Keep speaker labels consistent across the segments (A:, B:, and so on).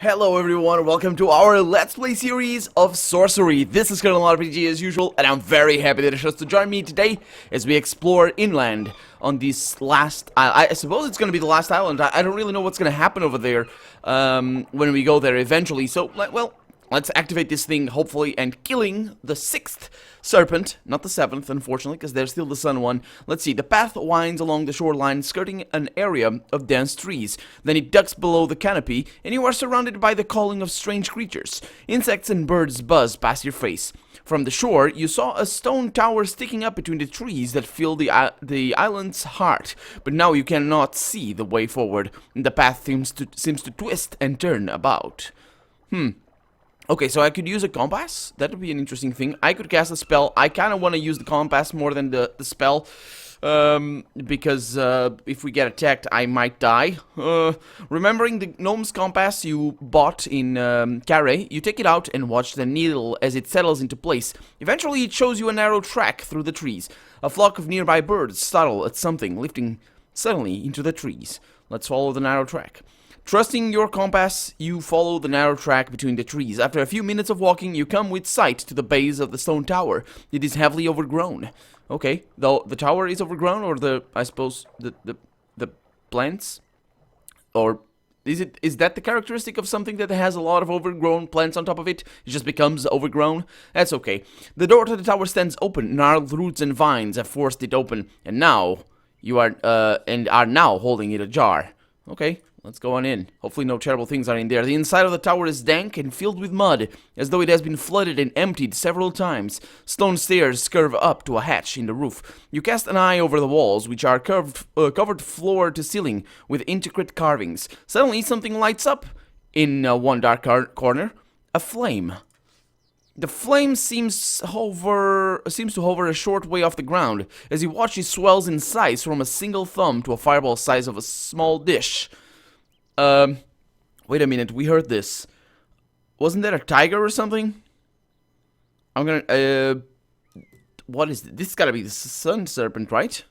A: Hello everyone, welcome to our Let's Play series of Sorcery. This is Colonel RPG as usual, and I'm very happy that you chose to join me today as we explore inland on this last island. I suppose it's going to be the last island. I don't really know what's going to happen over there when we go there eventually. So, well, let's activate this thing, hopefully, and killing the 6th serpent, not the 7th, unfortunately, because there's still the sun one. Let's see, the path winds along the shoreline, skirting an area of dense trees. Then it ducks below the canopy, and you are surrounded by the calling of strange creatures. Insects and birds buzz past your face. From the shore, you saw a stone tower sticking up between the trees that fill the island's heart, but now you cannot see the way forward. The path seems to twist and turn about. Okay, so I could use a compass. That would be an interesting thing. I could cast a spell. I kind of want to use the compass more than the spell. Because if we get attacked, I might die. Remembering the gnome's compass you bought in Carré, you take it out and watch the needle as it settles into place. Eventually, it shows you a narrow track through the trees. A flock of nearby birds startle at something lifting suddenly into the trees. Let's follow the narrow track. Trusting your compass, you follow the narrow track between the trees. After a few minutes of walking, you come with sight to the base of the stone tower. It is heavily overgrown. Okay, though the tower is overgrown, or I suppose the plants, or is that the characteristic of something that has a lot of overgrown plants on top of it? It just becomes overgrown. That's okay. The door to the tower stands open. Gnarled roots and vines have forced it open, and now you are now holding it ajar. Okay. Let's go on in. Hopefully no terrible things are in there. The inside of the tower is dank and filled with mud, as though it has been flooded and emptied several times. Stone stairs curve up to a hatch in the roof. You cast an eye over the walls, which are covered floor to ceiling with intricate carvings. Suddenly something lights up in one dark corner. A flame. The flame seems to hover a short way off the ground. As you watch, it swells in size from a single thumb to a fireball size of a small dish. Wait a minute, we heard this. Wasn't that a tiger or something? I'm gonna, what is this? This has gotta be the sun serpent, right?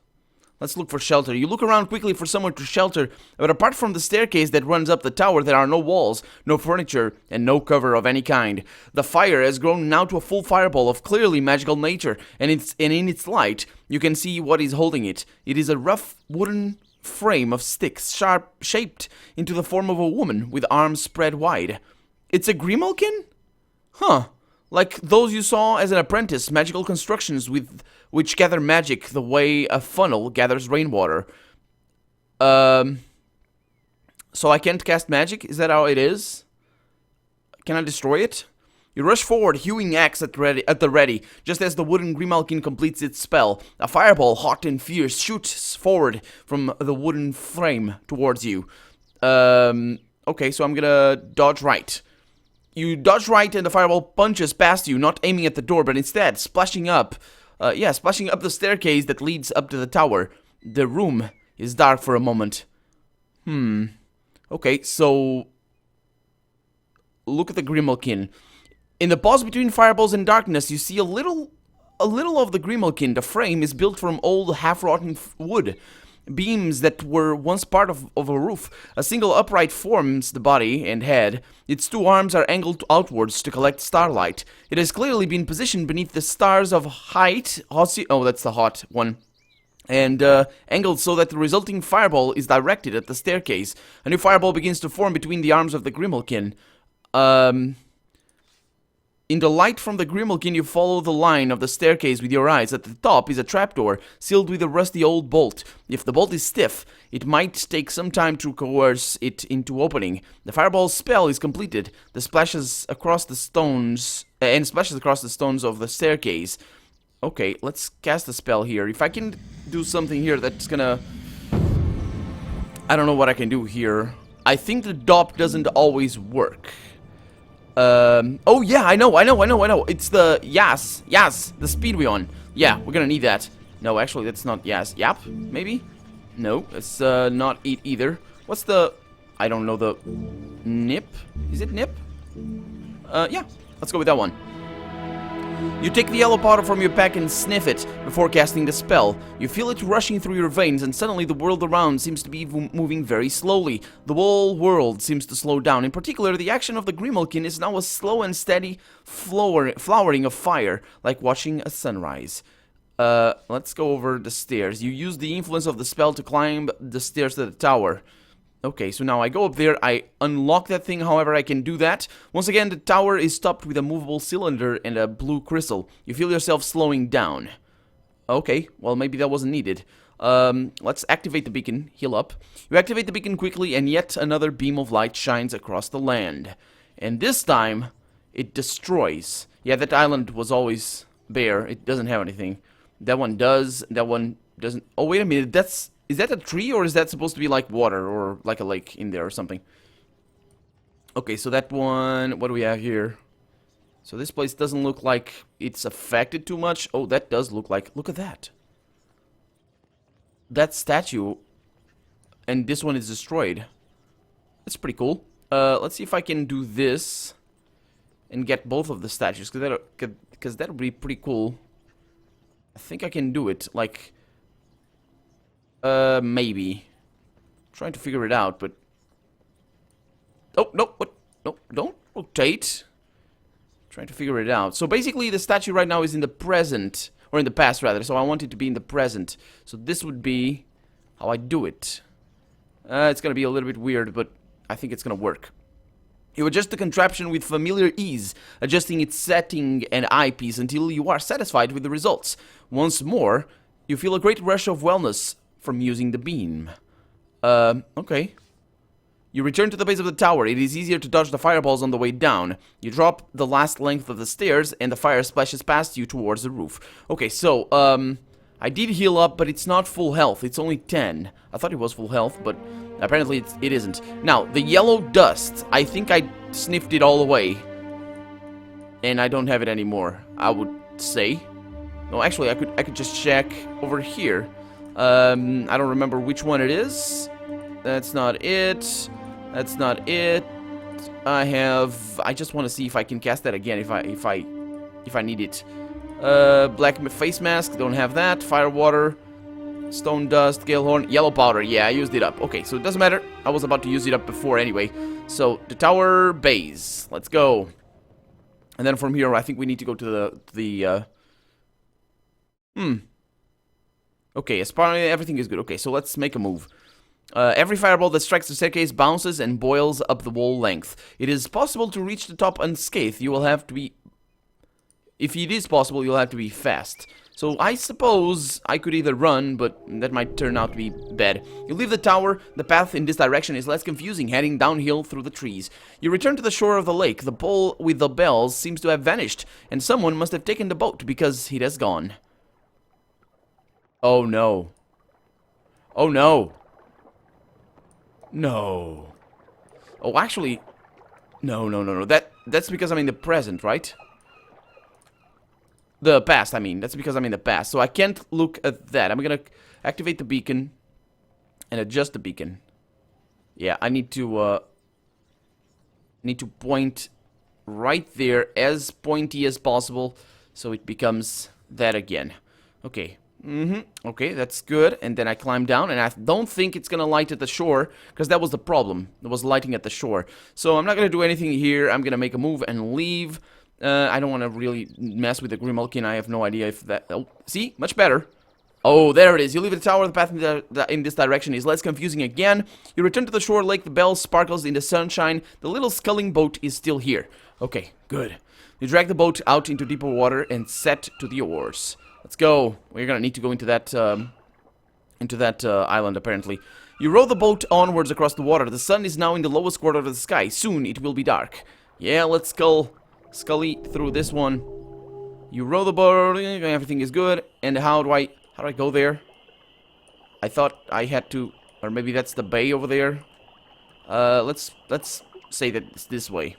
A: Let's look for shelter. You look around quickly for somewhere to shelter, but apart from the staircase that runs up the tower, there are no walls, no furniture, and no cover of any kind. The fire has grown now to a full fireball of clearly magical nature, and in its light, you can see what is holding it. It is a rough wooden frame of sticks, shaped into the form of a woman with arms spread wide. It's a grimalkin? Huh. Like those you saw as an apprentice, magical constructions with which gather magic the way a funnel gathers rainwater. So I can't cast magic? Is that how it is? Can I destroy it? You rush forward, hewing axe at the ready. Just as the wooden grimalkin completes its spell, a fireball, hot and fierce, shoots forward from the wooden frame towards you. Okay, so I'm gonna dodge right. You dodge right and the fireball punches past you, not aiming at the door, but instead splashing up the staircase that leads up to the tower. The room is dark for a moment. Okay, so look at the grimalkin. In the pause between fireballs and darkness, you see a little of the grimalkin. The frame is built from old, half-rotten wood. Beams that were once part of a roof. A single upright forms the body and head. Its two arms are angled outwards to collect starlight. It has clearly been positioned beneath the stars of height. Oh, that's the hot one. And angled so that the resulting fireball is directed at the staircase. A new fireball begins to form between the arms of the grimalkin. In the light from the grimalkin, you follow the line of the staircase with your eyes. At the top is a trapdoor, sealed with a rusty old bolt. If the bolt is stiff, it might take some time to coerce it into opening. The fireball spell is completed. The splashes across the stones of the staircase. Okay, let's cast a spell here. If I can do something here that's gonna... I don't know what I can do here. I think the dop doesn't always work. Oh yeah, I know. It's the Yas, the speed one. Yeah, we're gonna need that. No, actually, that's not Yas. Yap, maybe? No, it's not it either. What's the... I don't know, the... Nip? Is it Nip? Yeah, let's go with that one. You take the yellow powder from your pack and sniff it before casting the spell. You feel it rushing through your veins, and suddenly the world around seems to be moving very slowly. The whole world seems to slow down. In particular, the action of the Grimalkin is now a slow and steady flowering of fire, like watching a sunrise. Let's go over the stairs. You use the influence of the spell to climb the stairs to the tower. Okay, so now I go up there, I unlock that thing however I can do that. Once again, the tower is topped with a movable cylinder and a blue crystal. You feel yourself slowing down. Okay, well maybe that wasn't needed. Let's activate the beacon, heal up. You activate the beacon quickly and yet another beam of light shines across the land. And this time, it destroys. Yeah, that island was always bare, it doesn't have anything. That one does, that one doesn't. Oh, wait a minute, is that a tree or is that supposed to be like water or like a lake in there or something? Okay, so that one, what do we have here? So this place doesn't look like it's affected too much. Oh, that does look like, look at that. That statue, and this one is destroyed. That's pretty cool. Let's see if I can do this and get both of the statues, because that would be pretty cool. I think I can do it, like... maybe. Trying to figure it out, but... Oh, no, what? No, don't rotate. Trying to figure it out. So basically, the statue right now is in the present, or in the past, rather. So I want it to be in the present. So this would be how I do it. It's gonna be a little bit weird, but I think it's gonna work. You adjust the contraption with familiar ease, adjusting its setting and eyepiece until you are satisfied with the results. Once more, you feel a great rush of wellness from using the beam. Okay. You return to the base of the tower. It is easier to dodge the fireballs on the way down. You drop the last length of the stairs, and the fire splashes past you towards the roof. Okay, so, I did heal up, but it's not full health. It's only 10. I thought it was full health, but apparently it isn't. Now, the yellow dust. I think I sniffed it all away. And I don't have it anymore, I would say. No, actually, I could just check over here. I don't remember which one it is. That's not it. That's not it. I just want to see if I can cast that again if I need it. Black face mask, don't have that. Fire water, stone dust, gale horn, yellow powder. Yeah, I used it up. Okay, so it doesn't matter. I was about to use it up before anyway. So the tower base. Let's go. And then from here, I think we need to go to the Okay, as far as everything is good. Okay, so let's make a move. Every fireball that strikes the staircase bounces and boils up the wall length. It is possible to reach the top unscathed. You will have to be... If it is possible, you'll have to be fast. So I suppose I could either run, but that might turn out to be bad. You leave the tower. The path in this direction is less confusing, heading downhill through the trees. You return to the shore of the lake. The pole with the bells seems to have vanished, and someone must have taken the boat because it has gone. Oh no. Oh no. No. Oh, actually... No. That's because I'm in the present, right? The past, I mean. That's because I'm in the past. So I can't look at that. I'm gonna activate the beacon and adjust the beacon. Yeah, I need to point right there as pointy as possible so it becomes that again. Okay. Okay, that's good. And then I climb down, and I don't think it's gonna light at the shore, because that was the problem. It was lighting at the shore. So I'm not gonna do anything here. I'm gonna make a move and leave. I don't want to really mess with the Grimalkin. I have no idea if that... Oh, see? Much better. Oh, there it is. You leave the tower. The path in this direction is less confusing again. You return to the shore lake. The bell sparkles in the sunshine. The little sculling boat is still here. Okay, good. You drag the boat out into deeper water and set to the oars. Let's go. We're gonna need to go into that island, apparently. You row the boat onwards across the water. The sun is now in the lowest quarter of the sky. Soon it will be dark. Yeah, let's scully through this one. You row the boat. Everything is good. And how do I go there? I thought I had to, or maybe that's the bay over there. Let's say that it's this way.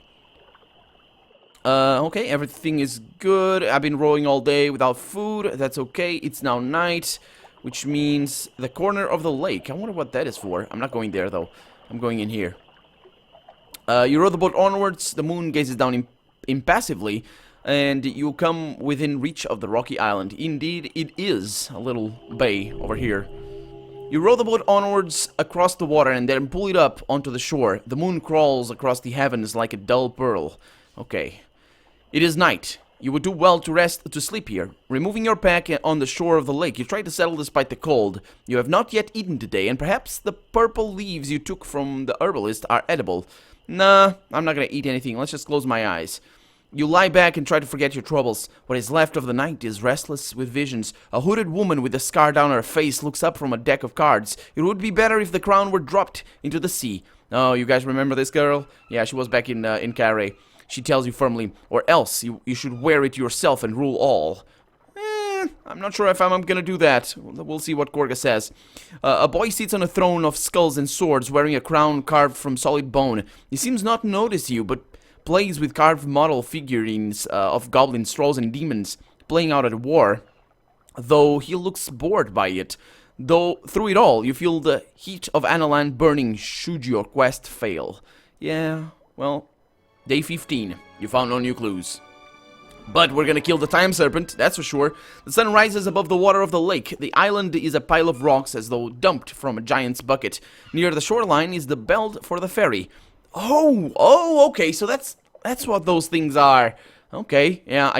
A: Okay, everything is good. I've been rowing all day without food. That's okay. It's now night, which means the corner of the lake. I wonder what that is for. I'm not going there, though. I'm going in here. You row the boat onwards. The moon gazes down impassively. and you come within reach of the rocky island. Indeed, it is a little bay over here. You row the boat onwards across the water and then pull it up onto the shore. The moon crawls across the heavens like a dull pearl. Okay. It is night. You would do well to sleep here. Removing your pack on the shore of the lake, you try to settle despite the cold. You have not yet eaten today, and perhaps the purple leaves you took from the herbalist are edible. Nah, I'm not gonna eat anything. Let's just close my eyes. You lie back and try to forget your troubles. What is left of the night is restless with visions. A hooded woman with a scar down her face looks up from a deck of cards. It would be better if the crown were dropped into the sea. Oh, you guys remember this girl? Yeah, she was back in Carré. She tells you firmly, or else you should wear it yourself and rule all. I'm not sure if I'm gonna do that. We'll see what Gorga says. A boy sits on a throne of skulls and swords, wearing a crown carved from solid bone. He seems not to notice you, but plays with carved model figurines of goblins, trolls, and demons, playing out at war, though he looks bored by it. Though through it all, you feel the heat of Analand burning should your quest fail. Yeah, well, day 15. You found no new clues. But we're gonna kill the time serpent, that's for sure. The sun rises above the water of the lake. The island is a pile of rocks as though dumped from a giant's bucket. Near the shoreline is the belt for the ferry. Oh, okay, so that's what those things are. Okay, yeah,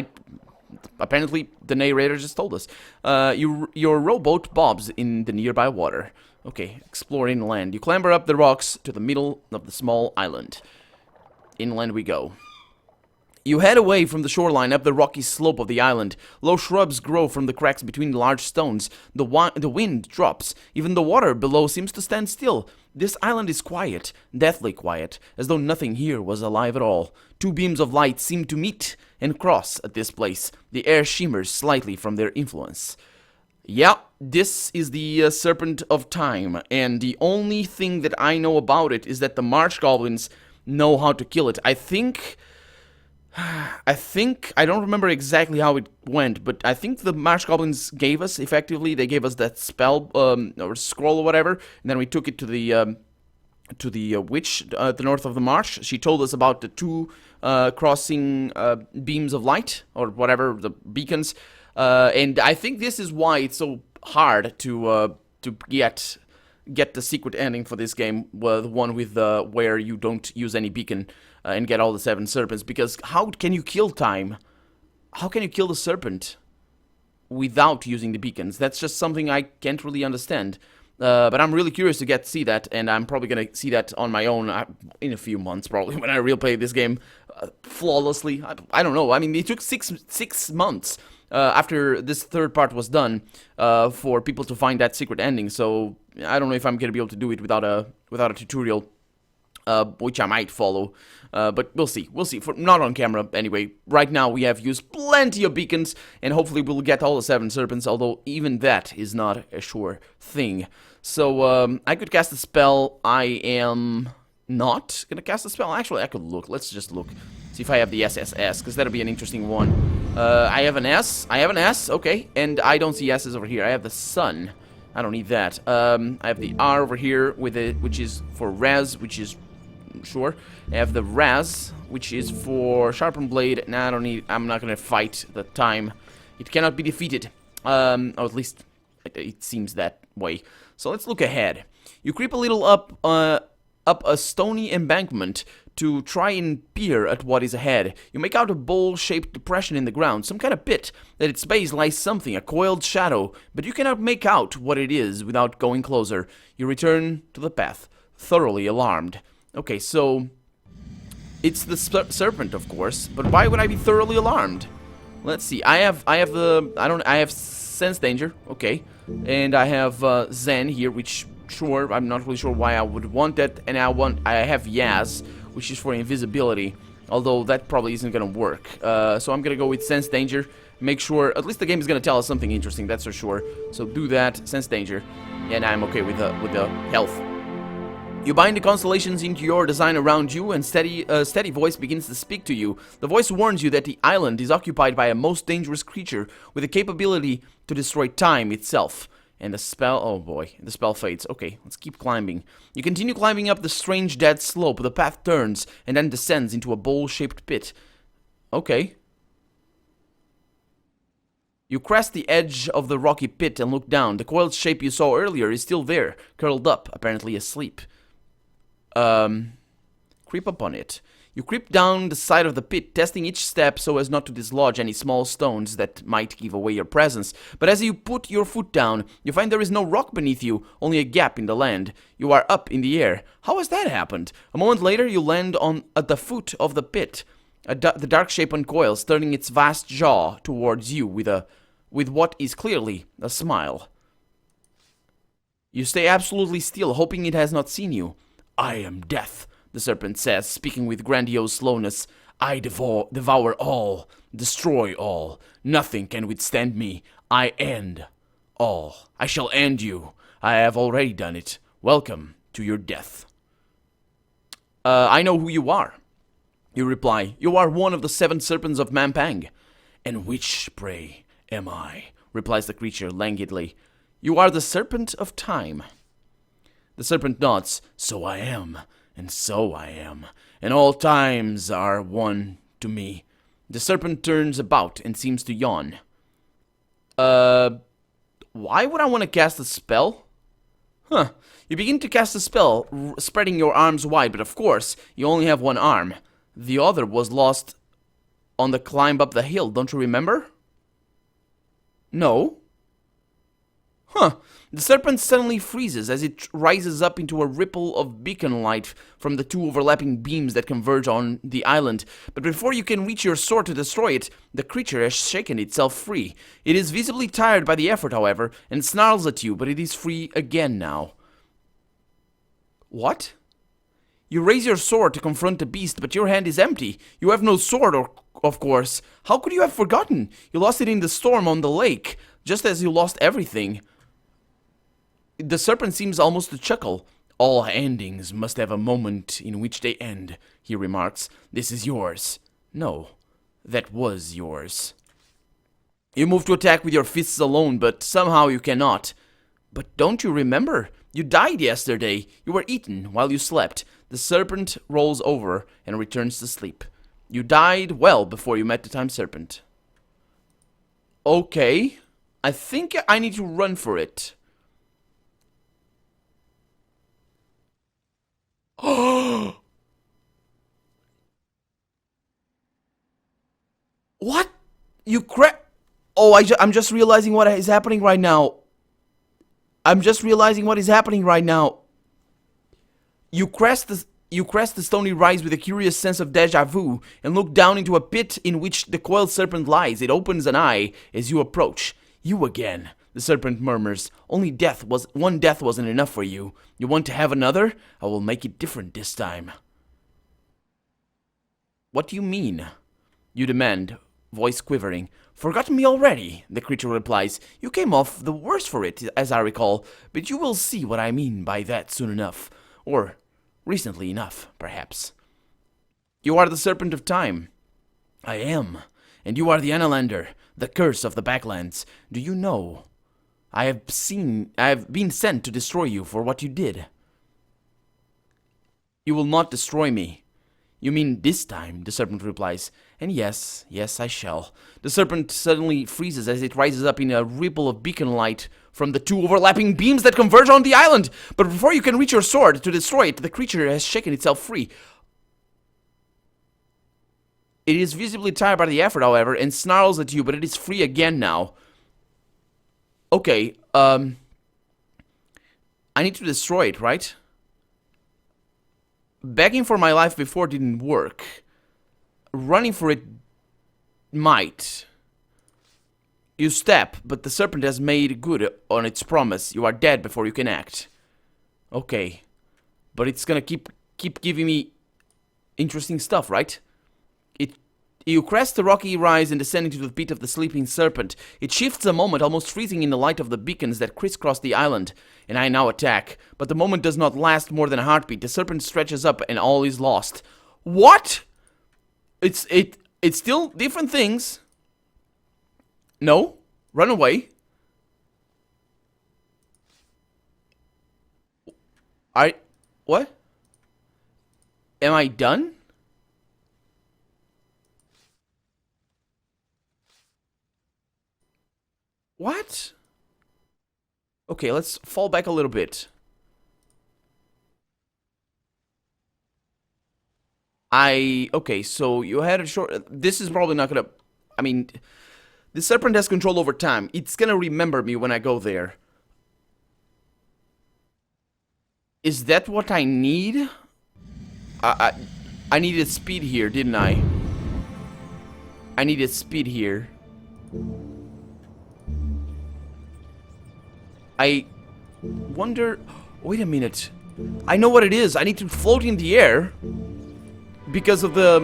A: apparently the narrator just told us. Your rowboat bobs in the nearby water. Okay, explore inland. You clamber up the rocks to the middle of the small island. Inland we go. You head away from the shoreline up the rocky slope of the island. Low shrubs grow from the cracks between the large stones. The wind drops. Even the water below seems to stand still. This island is quiet, deathly quiet, as though nothing here was alive at all. Two beams of light seem to meet and cross at this place. The air shimmers slightly from their influence. Yeah, this is the Serpent of Time, and the only thing that I know about it is that the marsh goblins know how to kill it. I think I don't remember exactly how it went, but I think the marsh goblins gave us, effectively, they gave us that spell, or scroll or whatever, and then we took it to the witch at the north of the marsh. She told us about the two crossing beams of light, or whatever, the beacons, and I think this is why it's so hard to get the secret ending for this game, the one with where you don't use any beacon and get all the 7 serpents, because how can you kill time? How can you kill the serpent without using the beacons? That's just something I can't really understand. But I'm really curious to see that, and I'm probably gonna see that on my own in a few months, probably, when I replay this game flawlessly. I don't know. I mean, it took six months after this third part was done for people to find that secret ending. So I don't know if I'm gonna be able to do it without a tutorial. Which I might follow, but we'll see. We'll see. Not on camera, anyway. Right now, we have used plenty of beacons, and hopefully we'll get all the 7 serpents, although even that is not a sure thing. So, I could cast a spell. I am not gonna cast a spell. Actually, I could look. Let's just look. See if I have the SSS, because that'll be an interesting one. I have an S. I have an S, okay. And I don't see S's over here. I have the sun. I don't need that. I have the R over here, with it, which is for Raz, which is... Sure. I have the Raz, which is for Sharpened Blade. Nah, I don't need... I'm not gonna fight the time. It cannot be defeated. Or at least it seems that way. So let's look ahead. You creep a little up a stony embankment to try and peer at what is ahead. You make out a bowl-shaped depression in the ground, some kind of pit. At its base lies something, a coiled shadow, but you cannot make out what it is without going closer. You return to the path, thoroughly alarmed. Okay, so it's the serpent, of course, but why would I be thoroughly alarmed? Let's see. I have sense danger, okay, and I have Zen here, which sure, I'm not really sure why I would want that, and I have Yaz, which is for invisibility, although that probably isn't gonna work. So I'm gonna go with sense danger. Make sure, at least the game is gonna tell us something interesting, that's for sure. So do that, sense danger, and I'm okay with the health. You bind the constellations into your design around you, and steady voice begins to speak to you. The voice warns you that the island is occupied by a most dangerous creature with the capability to destroy time itself. And the spell, oh boy, the spell fades. Okay, let's keep climbing. You continue climbing up the strange dead slope. The path turns and then descends into a bowl-shaped pit. Okay. You crest the edge of the rocky pit and look down. The coiled shape you saw earlier is still there, curled up, apparently asleep. Creep up on it. You creep down the side of the pit, testing each step so as not to dislodge any small stones that might give away your presence. But as you put your foot down, you find there is no rock beneath you, only a gap in the land. You are up in the air. How has that happened? A moment later, you land at the foot of the pit. The dark shape uncoils, turning its vast jaw towards you with what is clearly a smile. You stay absolutely still, hoping it has not seen you. I am death, the serpent says, speaking with grandiose slowness. I devour all, destroy all. Nothing can withstand me. I end all. I shall end you. I have already done it. Welcome to your death. I know who you are. You reply. You are one of the 7 serpents of Mampang. And which, pray, am I? Replies the creature languidly. You are the serpent of time. The serpent nods. So I am. And so I am, and all times are one to me. The serpent turns about and seems to yawn. Why would I want to cast a spell? Huh. You begin to cast a spell, spreading your arms wide, but of course, you only have one arm. The other was lost on the climb up the hill, don't you remember? No. Huh. The serpent suddenly freezes as it rises up into a ripple of beacon light from the 2 overlapping beams that converge on the island. But before you can reach your sword to destroy it, the creature has shaken itself free. It is visibly tired by the effort, however, and snarls at you, but it is free again now. What? You raise your sword to confront the beast, but your hand is empty. You have no sword, of course. How could you have forgotten? You lost it in the storm on the lake, just as you lost everything. The serpent seems almost to chuckle. All endings must have a moment in which they end, he remarks. This is yours. No, that was yours. You move to attack with your fists alone, but somehow you cannot. But don't you remember? You died yesterday. You were eaten while you slept. The serpent rolls over and returns to sleep. You died well before you met the time serpent. Okay. I think I need to run for it. What? You Oh, I'm just realizing what is happening right now. You crest the stony rise with a curious sense of deja vu and look down into a pit in which the coiled serpent lies. It opens an eye as you approach. You again, the serpent murmurs. One death wasn't enough for you. You want to have another? I will make it different this time. What do you mean? You demand, voice quivering. Forgotten me already, the creature replies. You came off the worse for it, as I recall, but you will see what I mean by that soon enough. Or recently enough, perhaps. You are the serpent of time. I am. And you are the Analander, the curse of the Backlands. Do you know? I have been sent to destroy you for what you did. You will not destroy me. You mean this time, the serpent replies. And yes, I shall. The serpent suddenly freezes as it rises up in a ripple of beacon light from the 2 overlapping beams that converge on the island. But before you can reach your sword to destroy it, the creature has shaken itself free. It is visibly tired by the effort, however, and snarls at you, but it is free again now. Okay, I need to destroy it, right? Begging for my life before didn't work. Running for it might. You step, but the serpent has made good on its promise. You are dead before you can act. Okay. But it's gonna keep giving me interesting stuff, right? You crest the rocky rise and descend into the pit of the sleeping serpent. It shifts a moment, almost freezing in the light of the beacons that crisscross the island. And I now attack. But the moment does not last more than a heartbeat. The serpent stretches up and all is lost. What? It's still different things. No. Run away. What? Am I done? What? Okay, let's fall back a little bit. Okay, so you had a short... This is probably not gonna... I mean, the serpent has control over time. It's gonna remember me when I go there. Is that what I need? I needed speed here, didn't I? I needed speed here. I wonder... Wait a minute. I know what it is. I need to float in the air because of the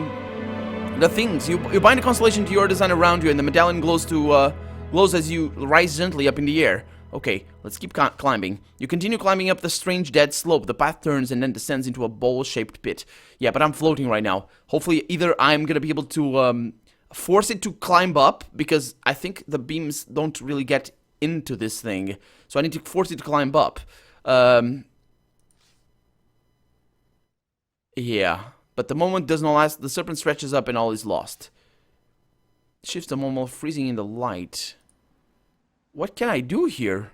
A: things. You bind a constellation to your design around you, and the medallion glows as you rise gently up in the air. Okay, let's keep climbing. You continue climbing up the strange dead slope. The path turns and then descends into a bowl-shaped pit. Yeah, but I'm floating right now. Hopefully, either I'm gonna be able to force it to climb up, because I think the beams don't really get into this thing. So I need to force it to climb up. Yeah, but the moment does not last. The serpent stretches up and all is lost. Shifts the moment, freezing in the light. What can I do here?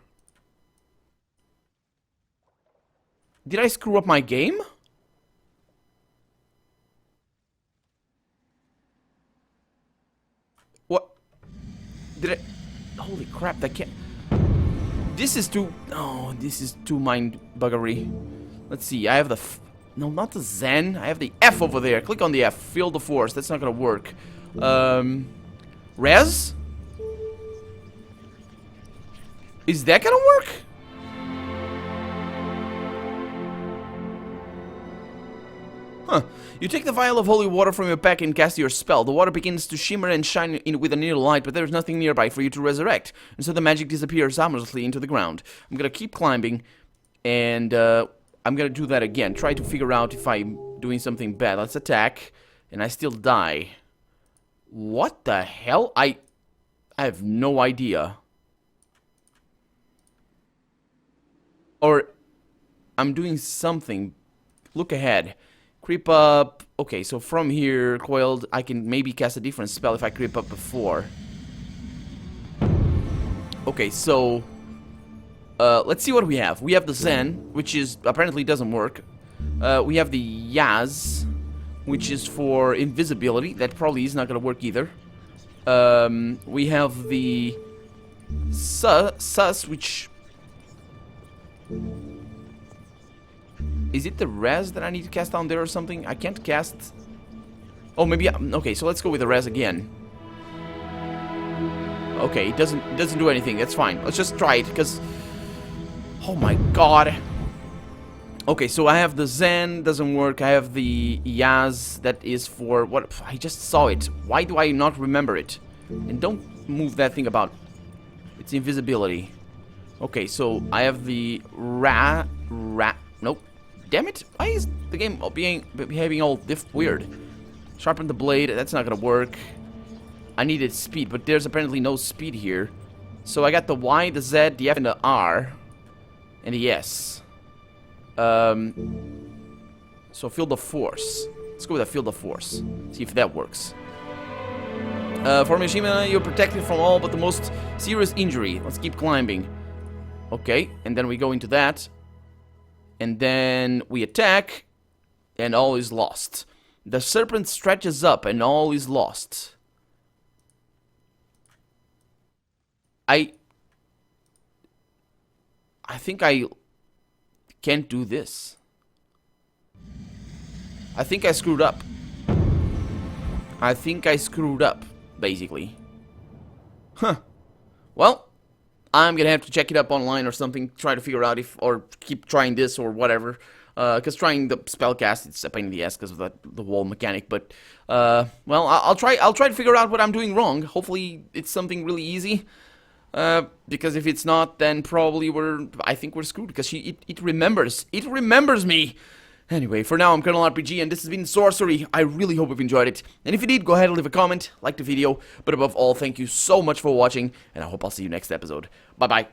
A: Did I screw up my game? What? Did I... Holy crap, that can't... This is too... Oh, this is too mind buggery. Let's see, I have the... No, not the Zen. I have the F over there. Click on the F. Feel the force. That's not gonna work. Res? Is that gonna work? Huh. You take the vial of holy water from your pack and cast your spell. The water begins to shimmer and shine with a near light, but there is nothing nearby for you to resurrect. And so the magic disappears harmlessly into the ground. I'm gonna keep climbing, and I'm gonna do that again. Try to figure out if I'm doing something bad. Let's attack, and I still die. What the hell? I have no idea. Or I'm doing something. Look ahead. Creep up. Okay, so from here, coiled, I can maybe cast a different spell if I creep up before. Okay, so let's see what we have. We have the Zen, which is apparently doesn't work. We have the Yaz, which is for invisibility. That probably is not gonna work either. We have the Sus, which... Is it the Res that I need to cast down there or something? I can't cast... Oh, maybe... Okay, so let's go with the Res again. Okay, it doesn't do anything. That's fine. Let's just try it, because... Oh my god. Okay, so I have the Zen, doesn't work. I have the Yaz, that is for... What? I just saw it. Why do I not remember it? And don't move that thing about. It's invisibility. Okay, so I have the Nope. Damn it. Why is the game behaving all weird? Sharpen the blade. That's not gonna work. I needed speed, but there's apparently no speed here. So I got the Y, the Z, the F, and the R. And the S. So feel the force. Let's go with a feel the force. See if that works. For Mishima, you're protected from all but the most serious injury. Let's keep climbing. Okay, and then we go into that. And then we attack, and all is lost. The serpent stretches up, and all is lost. I think I can't do this. I think I screwed up. I think I screwed up, basically. Huh. Well, I'm gonna have to check it up online or something, try to figure out if, or keep trying this or whatever. Because trying the spellcast, it's a pain in the ass because of the wall mechanic. But well, I'll try to figure out what I'm doing wrong. Hopefully, it's something really easy. Because if it's not, then probably I think we're screwed. Because it remembers me. Anyway, for now, I'm Colonel RPG, and this has been Sorcery. I really hope you've enjoyed it. And if you did, go ahead and leave a comment, like the video. But above all, thank you so much for watching, and I hope I'll see you next episode. Bye-bye.